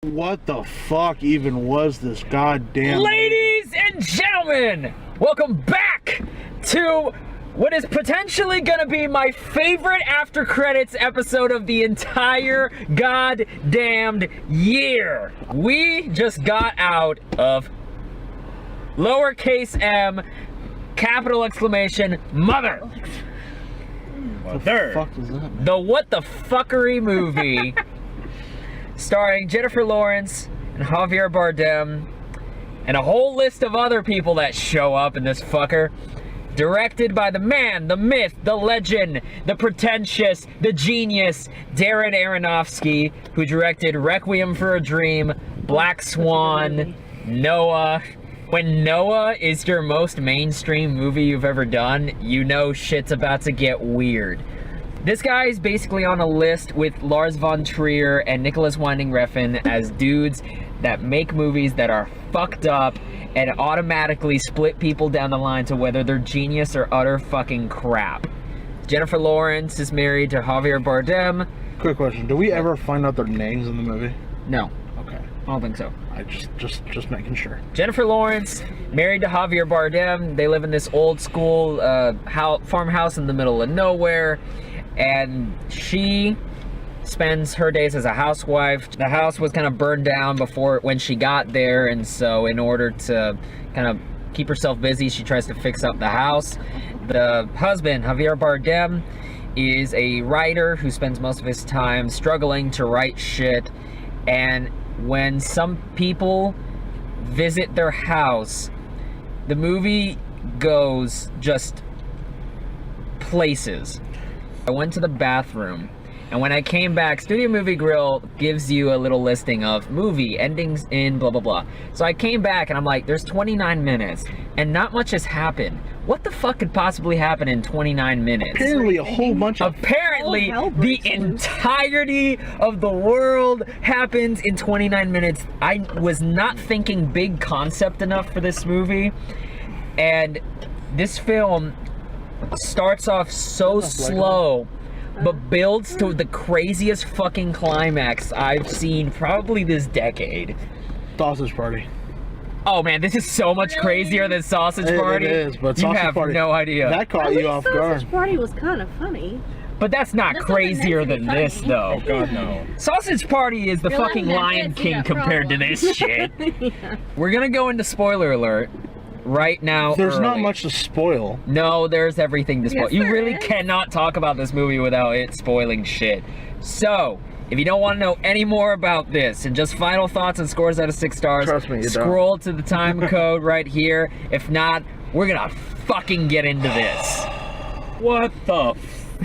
What the fuck even was this goddamn... Ladies and gentlemen, welcome back to what is potentially gonna be my favorite after credits episode of the entire goddamned year. We just got out of lowercase m, capital exclamation, mother. What the fuck is that, man? The What the Fuckery movie starring Jennifer Lawrence and Javier Bardem and a whole list of other people that show up in this fucker. Directed by the man, the myth, the legend, the pretentious, the genius, Darren Aronofsky, who directed Requiem for a Dream, Black Swan, Noah. When Noah is your most mainstream movie you've ever done, you know shit's about to get weird. This guy is basically on a list with Lars von Trier and Nicholas Winding Refn as dudes that make movies that are fucked up and automatically split people down the line to whether they're genius or utter fucking crap. Jennifer Lawrence is married to Javier Bardem. Quick question, do we ever find out their names in the movie? No, Okay. I don't think so. I just making sure. Jennifer Lawrence, married to Javier Bardem. They live in this old school farmhouse in the middle of nowhere. And she spends her days as a housewife. The house was kind of burned down when she got there, and so in order to kind of keep herself busy, she tries to fix up the house. The husband, Javier Bardem, is a writer who spends most of his time struggling to write shit, and when some people visit their house, the movie goes just places. I went to the bathroom, and when I came back, Studio Movie Grill gives you a little listing of movie endings in blah blah blah. So I came back and I'm like, there's 29 minutes and not much has happened. What the fuck could possibly happen in 29 minutes? Apparently a whole bunch of... Apparently the entirety of the world happens in 29 minutes. I was not thinking big concept enough for this movie, and this film starts off so slow but builds to the craziest fucking climax I've seen probably this decade. Sausage Party. Oh man, this is so much crazier than Sausage Party. It is, but you Sausage have Party, no idea. That caught you off guard. Sausage Party was kind of funny. But that's not crazier than this, though. Oh God, no. Sausage Party is the You're fucking letting that Lion get to King that compared to problem. this shit. Yeah. We're gonna go into spoiler alert right now. There's not early. much to spoil. No, there's everything to spoil. Yes, You there really is. cannot talk about this movie without it spoiling shit. So, if you don't want to know any more about this and just final thoughts and scores out of 6 stars, Trust me, you don't. scroll to the time code right here. If not, we're gonna fucking get into this. What the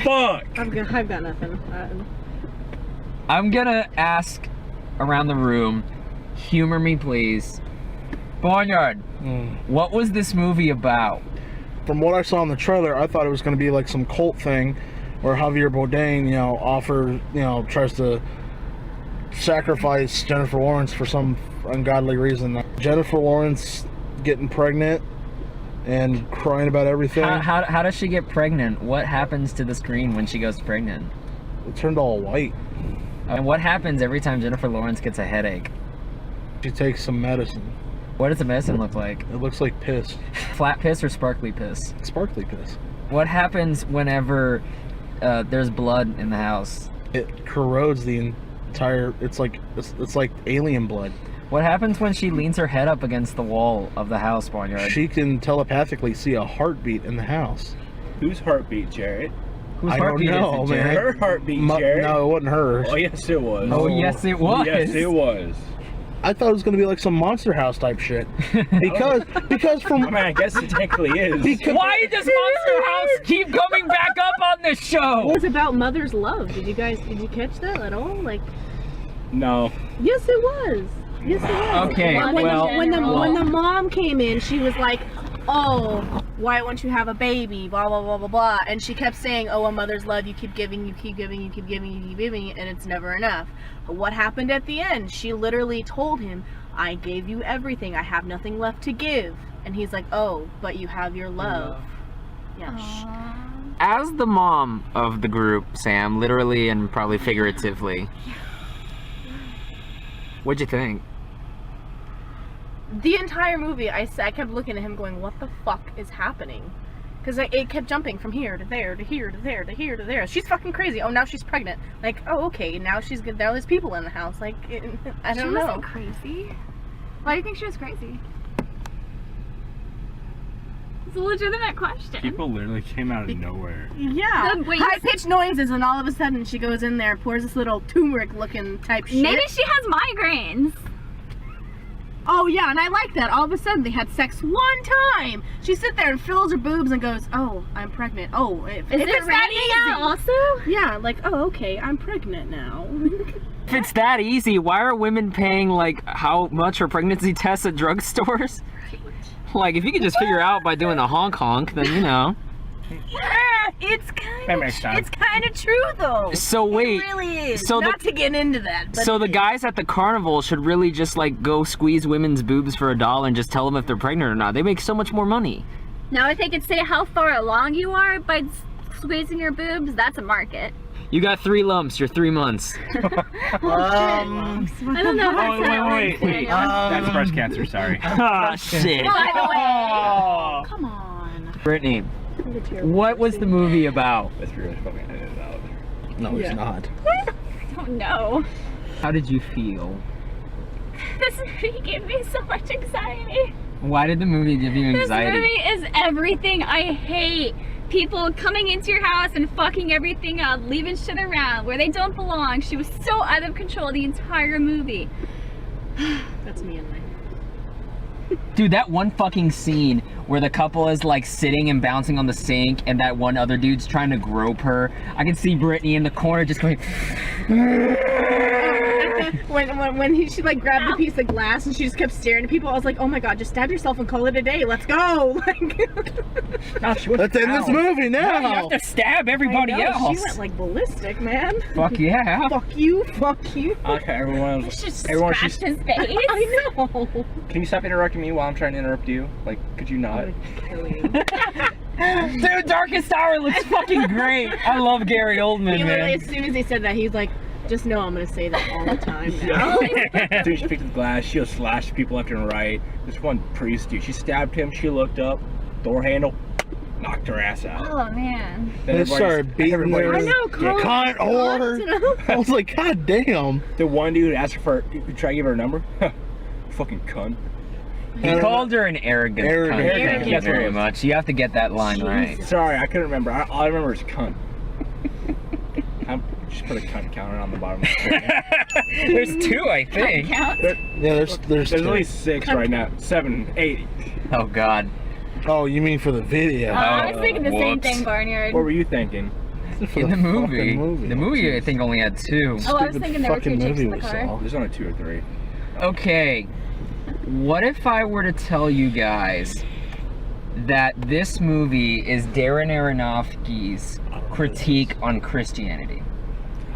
fuck? I've got nothing. I'm gonna ask around the room, humor me please. Barnyard, what was this movie about? From what I saw in the trailer, I thought it was going to be like some cult thing where Javier Bardem, tries to sacrifice Jennifer Lawrence for some ungodly reason. Jennifer Lawrence getting pregnant and crying about everything. How does she get pregnant? What happens to the screen when she goes pregnant? It turned all white. And what happens every time Jennifer Lawrence gets a headache? She takes some medicine. What does the medicine look like? It looks like piss. Flat piss or sparkly piss? Sparkly piss. What happens whenever there's blood in the house? It corrodes the entire... It's like alien blood. What happens when she leans her head up against the wall of the house, Barnyard? She can telepathically see a heartbeat in the house. Whose heartbeat, Jared? Whose I don't heartbeat is know, it, man. Jared? Her heartbeat, Jared. No, it wasn't hers. Oh yes, it was. Oh, yes, it was. Yes, it was. I thought it was going to be like some Monster House type shit. Because from... I mean, I guess it technically is. Why does Monster House keep coming back up on this show? It was about mother's love. Did you catch that at all? Like, No. yes, it was. Yes, it was. Okay, And when well, when the mom came in, she was like, "Oh, why won't you have a baby?" Blah blah blah blah blah. And she kept saying, "Oh, a mother's love. You keep giving, you keep giving, you keep giving, you keep giving, and it's never enough." But what happened at the end? She literally told him, "I gave you everything. I have nothing left to give." And he's like, "Oh, but you have your love." Yeah. As the mom of the group, Sam, literally and probably figuratively, What'd you think? The entire movie, I kept looking at him going, what the fuck is happening? Because it kept jumping from here to there to here to there to here to there. She's fucking crazy. Oh, now she's pregnant. Like, oh, okay, now she's good. There there's people in the house. Like, I don't know. She wasn't crazy. Why do you think she was crazy? It's a legitimate question. People literally came out of nowhere. Yeah. Wait, High-pitched noises, and all of a sudden she goes in there, pours this little turmeric-looking type shit. Maybe she has migraines. Oh yeah, and I like that. All of a sudden they had sex one time. She sit there and fills her boobs and goes, "Oh, I'm pregnant. Oh, if Is it's it that raining easy." out also? Yeah, like, oh, okay, I'm pregnant now. If it's that easy, why are women paying like how much for pregnancy tests at drugstores? Like, if you could just figure out by doing the honk, then you know. It's That makes sense. kind of true though. So wait, It really is. so Not to get into that. But so the it is. guys at the carnival should really just like go squeeze women's boobs for $1 and just tell them if they're pregnant or not. They make so much more money. Now if they could say how far along you are by squeezing your boobs, that's a market. You got 3 lumps. You're 3 months. I don't know. Oh, wait. That's breast cancer, sorry. Ah, shit. By the way. Come on. Brittany, what was the movie about? That's really fucking edited out. No, it's not. Oh no. How did you feel? This movie gave me so much anxiety. Why did the movie give you This anxiety? movie is everything I hate. People coming into your house and fucking everything up, leaving shit around where they don't belong. She was so out of control the entire movie. That's me and my. Dude, that one fucking scene where the couple is like sitting and bouncing on the sink and that one other dude's trying to grope her. I can see Brittany in the corner just going, When she like grabbed a piece of glass and she just kept staring at people, I was like, oh my god, just stab yourself and call it a day. Let's go. Like, No, she was Let's end this movie you now. have to stab everybody I know, else. She went like ballistic, man. Fuck yeah. Fuck you, fuck you. Okay, everyone. She just Everyone, scratched she's- his face. I know. Can you stop interrupting me while I'm trying to interrupt you? Like, could you not? Dude, Darkest Hour looks fucking great. I love Gary Oldman, He literally, man. as soon as he said that, he's like, just know I'm gonna say that all the time now. As soon as she picked the glass, she'll slash people left and right. This one priest, dude, she stabbed him, she looked up, door handle, knocked her ass out. Oh man. Then They started beating everybody her. I know, Cunt whore. I was like, god damn. The one dude asked her for, try to give her a number. Fucking cunt. He called her an arrogant Arrogant. cunt. Thank Arrogant. you very much. You have to get that line right. Sorry, I couldn't remember. All I remember is cunt. Just put a cunt counter on the bottom of the screen. There's 2, I think. Count. Yeah, there's There's at least 6 right now. 7, 8. Oh, God. Oh, you mean for the video? I was thinking the same whoops. thing, Barnyard. What were you thinking? For In the movie. fucking movie. The movie, I think, only had 2. Oh, I was Stupid thinking there were 2 fucking chicks in the movie we car. saw. There's only 2 or 3. Okay. What if I were to tell you guys that this movie is Darren Aronofsky's critique on Christianity?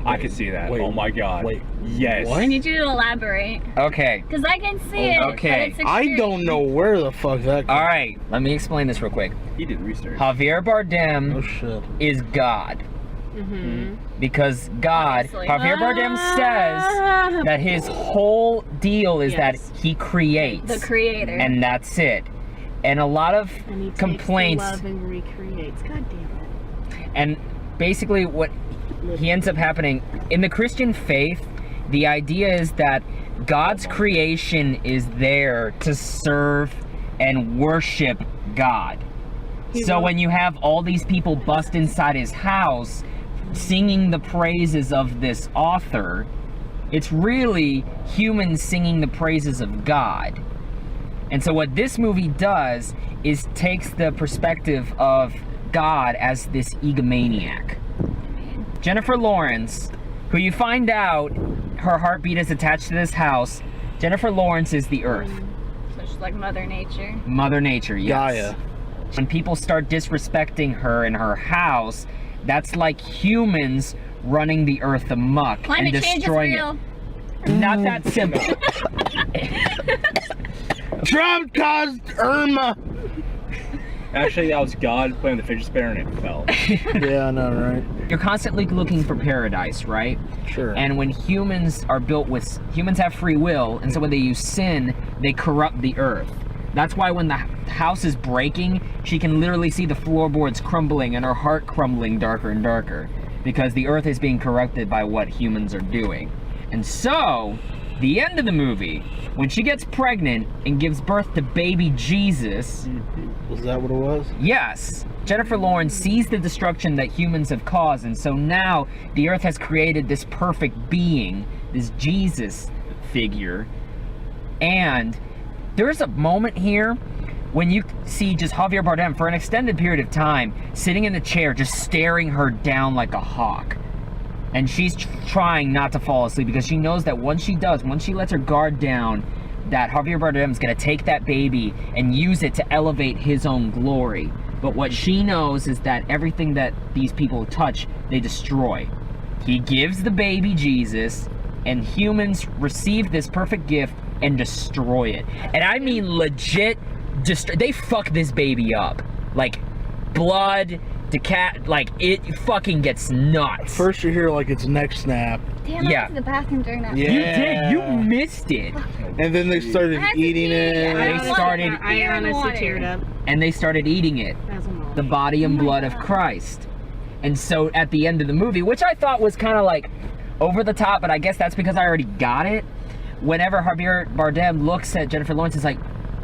I could see that. Wait, oh my god. wait, Yes. what? I need you to elaborate. Okay. Because I can see it. Okay. But it's I extreme. don't know where the fuck that All right. Let me explain this real quick. He did research. Javier Bardem Oh shit. is God. Mm-hmm. Because God, Obviously. Javier Bardem says that his whole deal is Yes. that he creates. The creator. And that's it. And a lot of And he complaints, takes the love and recreates. God damn it. and basically what he ends up happening in the Christian faith, the idea is that God's creation is there to serve and worship God. So when you have all these people bust inside his house singing the praises of this author, it's really humans singing the praises of God. And so what this movie does is takes the perspective of God as this egomaniac. Jennifer Lawrence, who you find out her heartbeat is attached to this house, Jennifer Lawrence is the earth. So she's like Mother Nature. Mother Nature, yes. Gaia. When people start disrespecting her in her house, that's like humans running the earth amok Climate and change is destroying real. it. Not that simple. Trump caused Irma. Actually, that was God playing the fidget spinner and it fell. Yeah, I know, right? You're constantly looking for paradise, right? Sure. And when humans have free will, and so when they use sin, they corrupt the earth. That's why when the house is breaking, she can literally see the floorboards crumbling and her heart crumbling darker and darker, because the earth is being corrupted by what humans are doing. And so, the end of the movie, when she gets pregnant and gives birth to baby Jesus... Was that what it was? Yes. Jennifer Lawrence sees the destruction that humans have caused, and so now the earth has created this perfect being, this Jesus figure. And there's a moment here when you see just Javier Bardem for an extended period of time sitting in a chair just staring her down like a hawk. And she's trying not to fall asleep because she knows that once she lets her guard down, that Javier Bardem is going to take that baby and use it to elevate his own glory. But what she knows is that everything that these people touch, they destroy. He gives the baby Jesus, and humans receive this perfect gift and destroy it. And I mean legit, they fuck this baby up. Like, blood, like, it fucking gets nuts. First you hear like its neck snap. Damn, I went to the bathroom during that. Yeah. You did, you missed it. And then they started eating it. I honestly teared up. And they started eating it. The body and blood of Christ. And so at the end of the movie, which I thought was kind of like over the top, but I guess that's because I already got it. Whenever Javier Bardem looks at Jennifer Lawrence, it's like,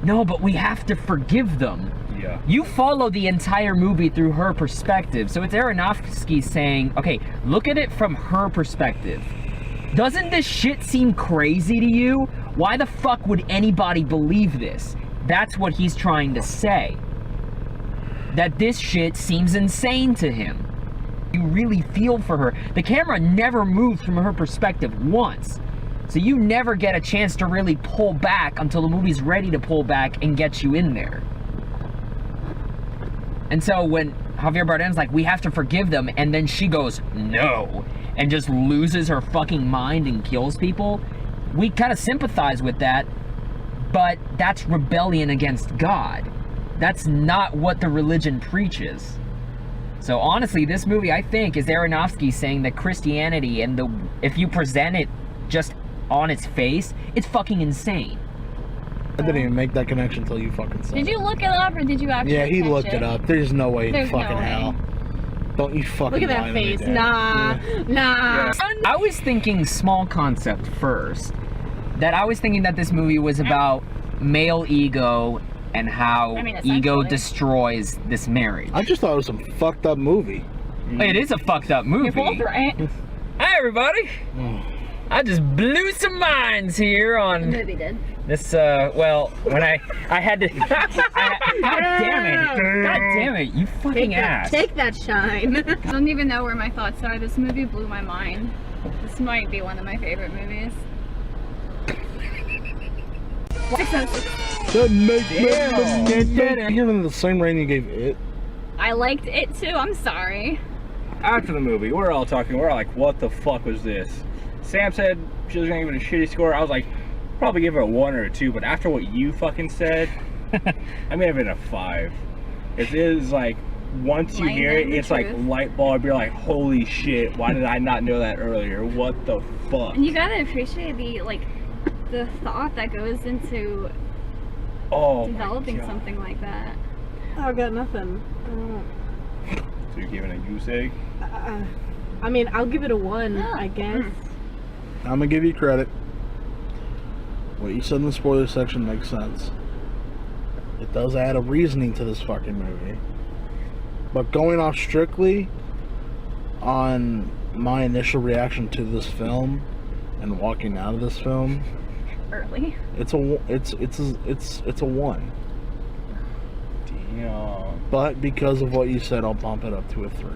no, but we have to forgive them. Yeah. You follow the entire movie through her perspective. So it's Aronofsky saying, okay, look at it from her perspective. Doesn't this shit seem crazy to you? Why the fuck would anybody believe this? That's what he's trying to say. That this shit seems insane to him. You really feel for her. The camera never moves from her perspective once. So you never get a chance to really pull back until the movie's ready to pull back and get you in there. And so when Javier Bardem's like, we have to forgive them, and then she goes, no, and just loses her fucking mind and kills people, we kind of sympathize with that, but that's rebellion against God. That's not what the religion preaches. So honestly, this movie, I think, is Aronofsky saying that Christianity, and if you present it just on its face, it's fucking insane. I didn't even make that connection until you fucking said Did you look it up, or did you actually? Yeah, he catch looked it up. There's no way in There's no fucking way. hell. Don't you fucking Look at lie that to me, face. Dad. Nah. Yeah. Nah. I was thinking small concept first. That I was thinking that this movie was about male ego and how ego essentially. destroys this marriage. I just thought it was some fucked up movie. It is a fucked up movie. You're both right. Hi everybody! I just blew some minds here The on movie did. this, well, when I had to, God damn it, you fucking ass. Take that shine. I don't even know where my thoughts are. This movie blew my mind. This might be one of my favorite movies. 606. Give it the same rating you gave it. I liked it too. I'm sorry. After the movie, we're all like, what the fuck was this? Sam said she was gonna give it a shitty score. I was like, probably give it a 1 or a 2, but after what you fucking said, I may have been a 5. It is like, once you hear it, it's like light bulb. You're like, holy shit, why did I not know that earlier? What the fuck? And you gotta appreciate the thought that goes into developing something like that. I got nothing. So you're giving a goose egg? I mean, I'll give it a 1, I guess. I'm gonna give you credit. What you said in the spoiler section makes sense. It does add a reasoning to this fucking movie. But going off strictly on my initial reaction to this film and walking out of this film, Early. it's a 1. Damn. But because of what you said, I'll bump it up to a 3.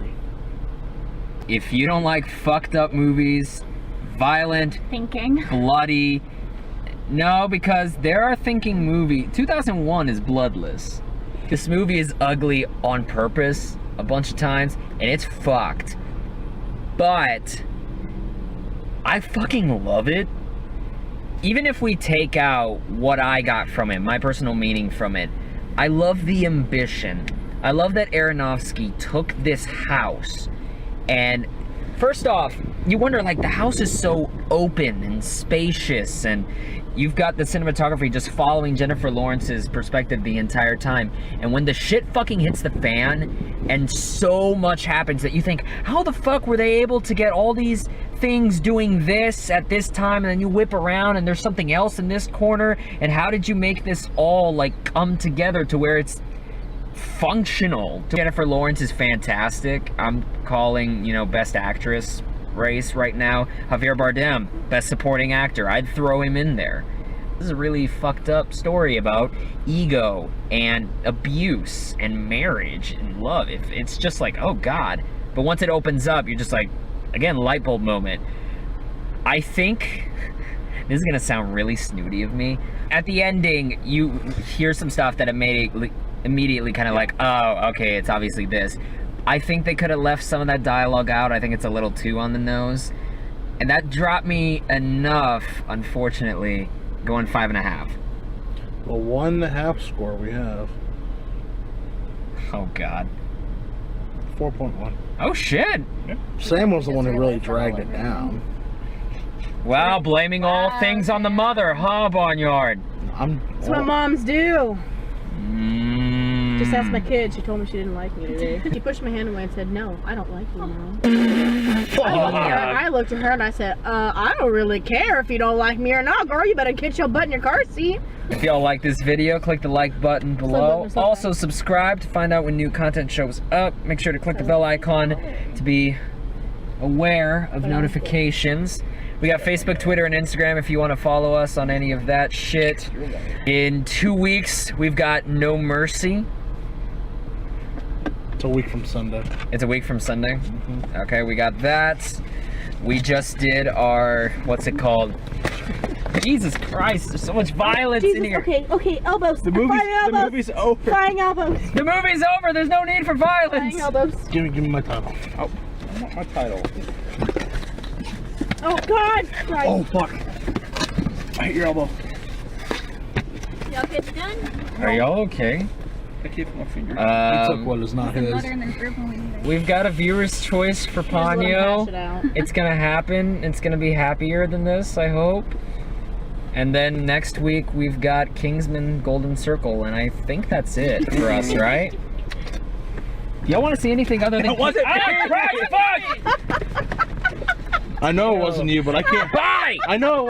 If you don't like fucked up movies, violent, Thinking. bloody, no, because there are thinking movies. 2001 is bloodless. This movie is ugly on purpose a bunch of times, and it's fucked. But I fucking love it. Even if we take out what I got from it, my personal meaning from it, I love the ambition. I love that Aronofsky took this house And first off, you wonder, like, the house is so open and spacious, and you've got the cinematography just following Jennifer Lawrence's perspective the entire time. And when the shit fucking hits the fan and so much happens that you think, how the fuck were they able to get all these things doing this at this time, and then you whip around and there's something else in this corner, and how did you make this all like come together to where it's functional? Jennifer Lawrence is fantastic. I'm calling, you know, best actress race right now. Javier Bardem, best supporting actor. I'd throw him in there. This is a really fucked up story about ego and abuse and marriage and love. It's just like, oh God. But once it opens up, you're just like, again, light bulb moment. I think, this is gonna sound really snooty of me. At the ending, you hear some stuff that immediately kind of like, oh, okay, it's obviously this. I think they could have left some of that dialogue out. I think it's a little too on the nose. And that dropped me enough, unfortunately, going 5.5. The 1.5 score we have. Oh, God. 4.1. Oh, shit. Sam was the one who really dragged it down. Wow, blaming all things on the mother, huh, Barnyard? That's what moms do. Just ask my kid. She told me she didn't like me today. She pushed my hand away and said, "No, I don't like you, Mom." I looked at her and I said, I don't really care if you don't like me or not, girl. You better get your butt in your car seat. If y'all like this video, click the like button below. Also, subscribe to find out when new content shows up. Make sure to click the bell icon to be aware of notifications. We got Facebook, Twitter, and Instagram if you want to follow us on any of that shit. In 2 weeks, we've got No Mercy. It's a week from Sunday. It's a week from Sunday? Okay, we got that. We just did our, what's it called? Jesus Christ, there's so much violence in here. Okay, elbows. The movie's over. Flying elbows. The movie's over, there's no need for violence. Flying elbows. Give me my title. Oh, I want my title. Oh, God. Christ. Oh, fuck. I hit your elbow. Y'all kids done? Are y'all okay? I can't put my finger. He took what is not his. Butter and then group when we need it. We've got a viewer's choice for Just let him hash Ponyo. it out. It's gonna happen. It's gonna be happier than this, I hope. And then next week we've got Kingsman Golden Circle, and I think that's it for us, right? Y'all want to see anything other than? It wasn't Christ, fuck! I know it wasn't you, but I can't. Bye. I know.